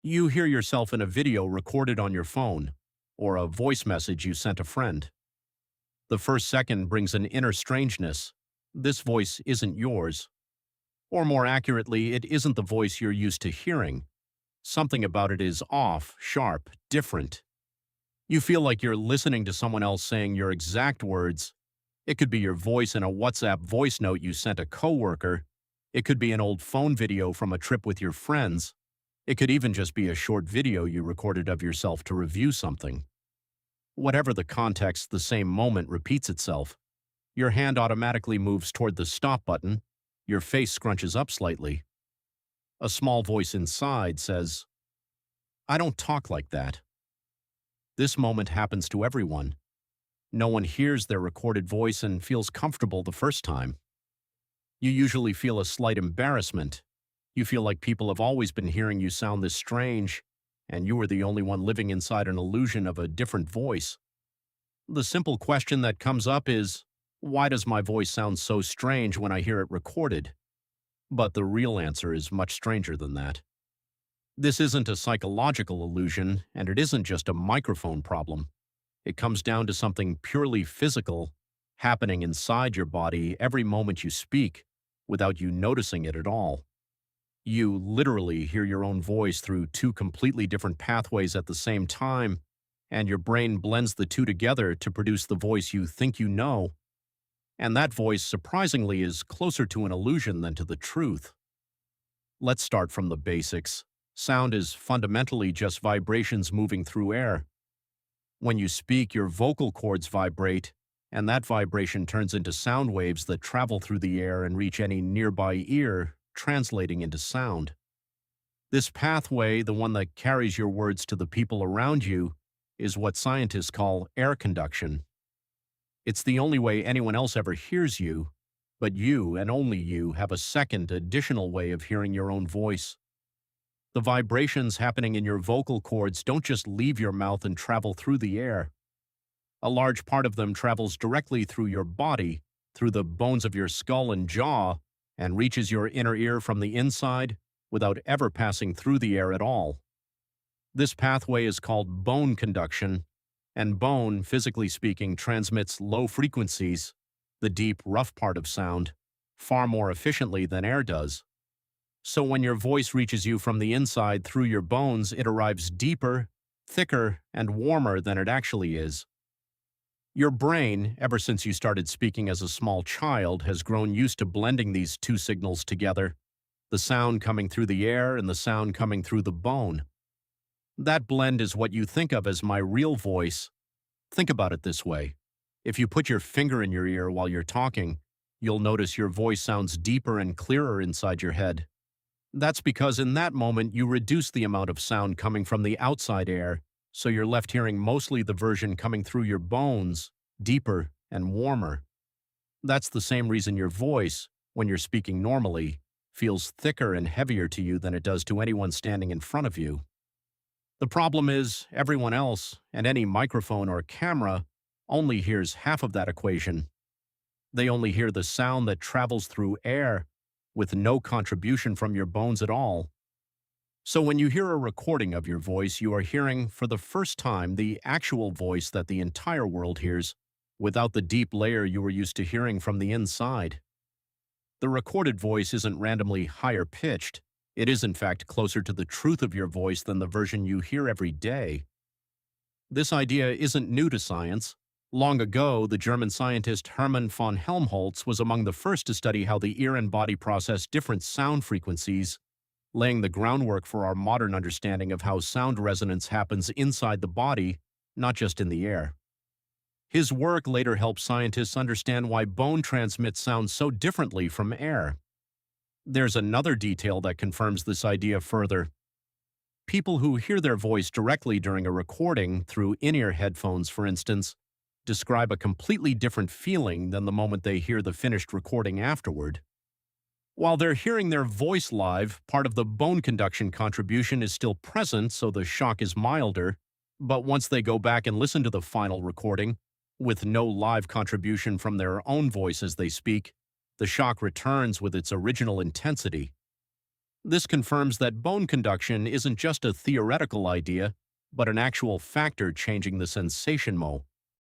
You hear yourself in a video recorded on your phone, or a voice message you sent a friend. The first second brings an inner strangeness. This voice isn't yours. Or more accurately, it isn't the voice you're used to hearing. Something about it is off, sharp, different. You feel like you're listening to someone else saying your exact words. It could be your voice in a WhatsApp voice note you sent a coworker. It could be an old phone video from a trip with your friends. It could even just be a short video you recorded of yourself to review something. Whatever the context, the same moment repeats itself. Your hand automatically moves toward the stop button. Your face scrunches up slightly. A small voice inside says, "I don't talk like that." This moment happens to everyone. No one hears their recorded voice and feels comfortable the first time. You usually feel a slight embarrassment. You feel like people have always been hearing you sound this strange, and you are the only one living inside an illusion of a different voice. The simple question that comes up is, why does my voice sound so strange when I hear it recorded? But the real answer is much stranger than that. This isn't a psychological illusion, and it isn't just a microphone problem. It comes down to something purely physical, happening inside your body every moment you speak, without you noticing it at all. You literally hear your own voice through two completely different pathways at the same time, and your brain blends the two together to produce the voice you think you know. And that voice, surprisingly, is closer to an illusion than to the truth. Let's start from the basics. Sound is fundamentally just vibrations moving through air. When you speak, your vocal cords vibrate, and that vibration turns into sound waves that travel through the air and reach any nearby ear, translating into sound. This pathway, the one that carries your words to the people around you, is what scientists call air conduction. It's the only way anyone else ever hears you, but you, and only you, have a second, additional way of hearing your own voice. The vibrations happening in your vocal cords don't just leave your mouth and travel through the air. A large part of them travels directly through your body, through the bones of your skull and jaw, and reaches your inner ear from the inside without ever passing through the air at all. This pathway is called bone conduction, and bone, physically speaking, transmits low frequencies, the deep, rough part of sound, far more efficiently than air does. So when your voice reaches you from the inside through your bones, it arrives deeper, thicker, and warmer than it actually is. Your brain, ever since you started speaking as a small child, has grown used to blending these two signals together, the sound coming through the air and the sound coming through the bone. That blend is what you think of as my real voice. Think about it this way. If you put your finger in your ear while you're talking, you'll notice your voice sounds deeper and clearer inside your head. That's because in that moment you reduce the amount of sound coming from the outside air, so you're left hearing mostly the version coming through your bones, deeper and warmer. That's the same reason your voice, when you're speaking normally, feels thicker and heavier to you than it does to anyone standing in front of you. The problem is, everyone else, and any microphone or camera, only hears half of that equation. They only hear the sound that travels through air, with no contribution from your bones at all. So when you hear a recording of your voice, you are hearing, for the first time, the actual voice that the entire world hears, without the deep layer you were used to hearing from the inside. The recorded voice isn't randomly higher pitched. It is, in fact, closer to the truth of your voice than the version you hear every day. This idea isn't new to science. Long ago, the German scientist Hermann von Helmholtz was among the first to study how the ear and body process different sound frequencies, laying the groundwork for our modern understanding of how sound resonance happens inside the body, not just in the air. His work later helped scientists understand why bone transmits sound so differently from air. There's another detail that confirms this idea further. People who hear their voice directly during a recording, through in-ear headphones for instance, describe a completely different feeling than the moment they hear the finished recording afterward. While they're hearing their voice live, part of the bone conduction contribution is still present, so the shock is milder, but once they go back and listen to the final recording, with no live contribution from their own voice as they speak, the shock returns with its original intensity. This confirms that bone conduction isn't just a theoretical idea, but an actual factor changing the sensation mo.